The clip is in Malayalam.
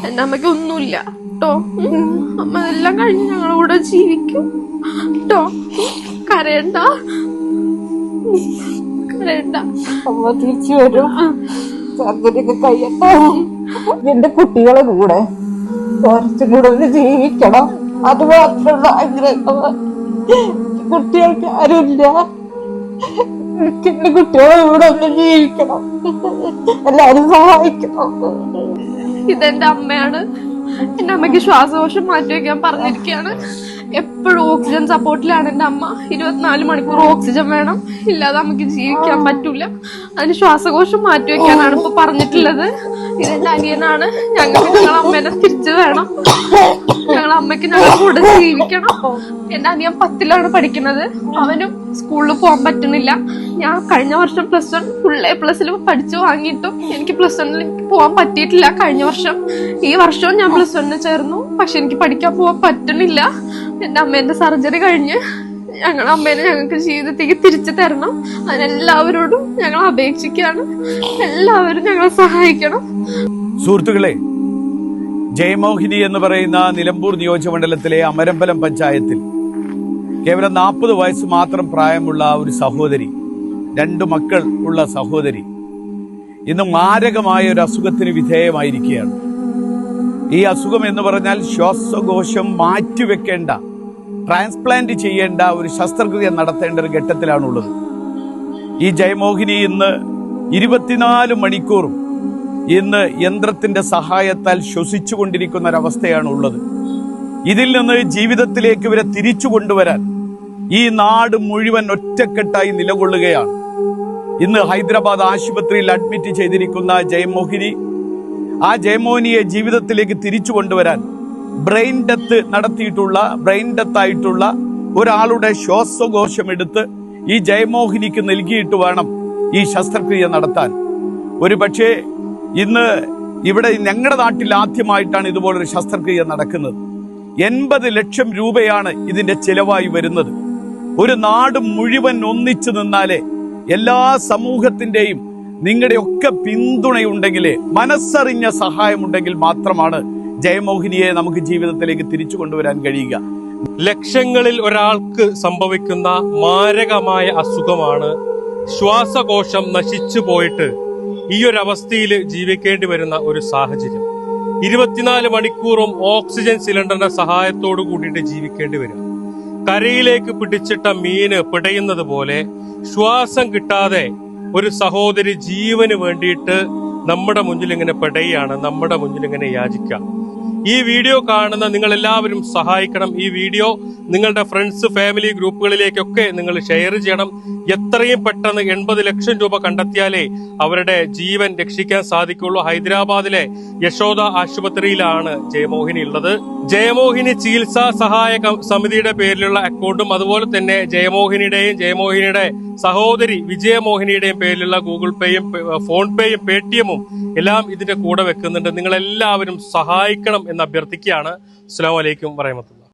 എന്റെ അമ്മയ്ക്ക് ഒന്നുമില്ല കേട്ടോ. അമ്മ എല്ലാം കഴിഞ്ഞ് ഞങ്ങളുടെ കൂടെ ജീവിക്കും കേട്ടോ. കരയണ്ട കരയണ്ട. അമ്മ തിരിച്ചു വരും. സർജറിയൊക്കെ കഴിയട്ടെ. എന്റെ കുട്ടികളെ കൂടെ കുറച്ചും കൂടെ ഒന്ന് ജീവിക്കണം. അത് മാത്രമുള്ള ആഗ്രഹം. കുട്ടികൾക്ക് ആരുമില്ല. എന്റെ കുട്ടികളെ കൂടെ ഒന്ന് ജീവിക്കണം. എല്ലാരും സഹായിക്കണം. ഇതെന്റെ അമ്മയാണ്. എന്റെ അമ്മയ്ക്ക് ശ്വാസകോശം മാറ്റിവെക്കാൻ പറഞ്ഞിരിക്കുകയാണ്. എപ്പോഴും ഓക്സിജൻ സപ്പോർട്ടിലാണ് എന്റെ അമ്മ. 24 മണിക്കൂർ ഓക്സിജൻ വേണം, ഇല്ലാതെ അമ്മയ്ക്ക് ജീവിക്കാൻ പറ്റൂല. അതിന് ശ്വാസകോശം മാറ്റിവെക്കാനാണ് ഇപ്പൊ പറഞ്ഞിട്ടുള്ളത്. ഇതെന്റെ അനിയനാണ്. ഞങ്ങളുടെ അമ്മേനെ തിരിച്ചു വേണം. ഞങ്ങളെ അമ്മയ്ക്ക് ഞങ്ങളുടെ കൂടെ ജീവിക്കണം. എന്റെ അനിയൻ 10ലാണ് പഠിക്കുന്നത്. അവനും സ്കൂളിൽ പോകാൻ പറ്റുന്നില്ല. ഞാൻ കഴിഞ്ഞ വർഷം +1 ഫുൾ A+ പഠിച്ചു വാങ്ങിയിട്ടും എനിക്ക് +1 പോകാൻ പറ്റിയിട്ടില്ല കഴിഞ്ഞ വർഷം. ഈ വർഷവും ഞാൻ +1 ചേർന്നു. പക്ഷെ എനിക്ക് പഠിക്കാൻ പോകാൻ പറ്റുന്നില്ല. എന്റെ അമ്മേന്റെ സർജറി കഴിഞ്ഞ് ഞങ്ങളുടെ അമ്മേനെ ഞങ്ങൾക്ക് ജീവിതത്തേക്ക് തിരിച്ചു തരണം. അതിനെല്ലാവരോടും ഞങ്ങൾ അപേക്ഷിക്കുകയാണ്. എല്ലാവരും ഞങ്ങളെ സഹായിക്കണം. സുഹൃത്തുക്കളെ, ജയമോഹിനി എന്ന് പറയുന്ന നിലമ്പൂർ നിയോജകമണ്ഡലത്തിലെ അമരമ്പലം പഞ്ചായത്തിൽ കേവലം 40 വയസ്സ് മാത്രം പ്രായമുള്ള ഒരു സഹോദരി, 2 മക്കൾ ഉള്ള സഹോദരി ഇന്ന് മാരകമായ ഒരു അസുഖത്തിന് വിധേയമായിരിക്കുകയാണ്. ഈ അസുഖം എന്ന് പറഞ്ഞാൽ ശ്വാസകോശം മാറ്റിവെക്കേണ്ട, ട്രാൻസ്പ്ലാന്റ് ചെയ്യേണ്ട ഒരു ശസ്ത്രക്രിയ നടത്തേണ്ട ഒരു ഘട്ടത്തിലാണുള്ളത്. ഈ ജയമോഹിനി ഇന്ന് 24 മണിക്കൂറും ഇന്ന് യന്ത്രത്തിന്റെ സഹായത്താൽ ശ്വസിച്ചുകൊണ്ടിരിക്കുന്ന ഒരവസ്ഥയാണ് ഉള്ളത്. ഇതിൽ നിന്ന് ജീവിതത്തിലേക്ക് ഇവരെ തിരിച്ചു കൊണ്ടുവരാൻ ഈ നാട് മുഴുവൻ ഒറ്റക്കെട്ടായി നിലകൊള്ളുകയാണ്. ഇന്ന് ഹൈദരാബാദ് ആശുപത്രിയിൽ അഡ്മിറ്റ് ചെയ്തിരിക്കുന്ന ജയമോഹിനി, ആ ജയമോഹിനിയെ ജീവിതത്തിലേക്ക് തിരിച്ചു കൊണ്ടുവരാൻ ബ്രെയിൻ ഡെത്ത് ആയിട്ടുള്ള ഒരാളുടെ ശ്വാസകോശം എടുത്ത് ഈ ജയമോഹിനിക്ക് നൽകിയിട്ട് വേണം ഈ ശസ്ത്രക്രിയ നടത്താൻ. ഒരു പക്ഷേ ഇന്ന് ഇവിടെ ഞങ്ങളുടെ നാട്ടിൽ ആദ്യമായിട്ടാണ് ഇതുപോലൊരു ശസ്ത്രക്രിയ നടക്കുന്നത്. 80 ലക്ഷം രൂപയാണ് ഇതിന്റെ ചെലവായി വരുന്നത്. ഒരു നാട് മുഴുവൻ ഒന്നിച്ചു നിന്നാലേ, എല്ലാ സമൂഹത്തിന്റെയും നിങ്ങളുടെയൊക്കെ പിന്തുണയുണ്ടെങ്കിലേ, മനസ്സറിഞ്ഞ സഹായമുണ്ടെങ്കിൽ മാത്രമാണ് ജയമോഹിനിയെ നമുക്ക് ജീവിതത്തിലേക്ക് തിരിച്ചു കൊണ്ടുവരാൻ കഴിയുക. ലക്ഷങ്ങളിൽ ഒരാൾക്ക് സംഭവിക്കുന്ന മാരകമായ അസുഖമാണ് ശ്വാസകോശം നശിച്ചു പോയിട്ട് ഈ ഒരു അവസ്ഥയിൽ ജീവിക്കേണ്ടി വരുന്ന ഒരു സാഹചര്യം. 24 മണിക്കൂറും ഓക്സിജൻ സിലിണ്ടറിന്റെ സഹായത്തോടു കൂടിയിട്ട് ജീവിക്കേണ്ടി വരും. കരയിലേക്ക് പിടിച്ചിട്ട മീന് പിടയുന്നത് പോലെ ശ്വാസം കിട്ടാതെ ഒരു സഹോദരി ജീവന് വേണ്ടിയിട്ട് നമ്മുടെ മുന്നിൽ ഇങ്ങനെ പിടയാണ്, നമ്മുടെ മുന്നിൽ ഇങ്ങനെ യാചിക്കാം. ഈ വീഡിയോ കാണുന്ന നിങ്ങൾ എല്ലാവരും സഹായിക്കണം. ഈ വീഡിയോ നിങ്ങളുടെ ഫ്രണ്ട്സ്, ഫാമിലി ഗ്രൂപ്പുകളിലേക്കൊക്കെ നിങ്ങൾ ഷെയർ ചെയ്യണം. എത്രയും പെട്ടെന്ന് 80 ലക്ഷം രൂപ കണ്ടെത്തിയാലേ അവരുടെ ജീവൻ രക്ഷിക്കാൻ സാധിക്കുള്ളൂ. ഹൈദരാബാദിലെ യശോദ ആശുപത്രിയിലാണ് ജയമോഹിനി ഉള്ളത്. ജയമോഹിനി ചികിത്സാ സഹായ സമിതിയുടെ പേരിലുള്ള അക്കൗണ്ടും അതുപോലെ തന്നെ ജയമോഹിനിയുടെ സഹോദരി വിജയമോഹിനിയുടെയും പേരിലുള്ള ഗൂഗിൾ പേയും ഫോൺ പേയും പേടിഎമ്മും എല്ലാം ഇതിന്റെ കൂടെ വെക്കുന്നുണ്ട്. നിങ്ങൾ എല്ലാവരും സഹായിക്കണം എന്ന് അഭ്യർത്ഥിക്കുകയാണ്. അസ്സലാമു അലൈക്കും വറഹ്മത്തുള്ളാഹി.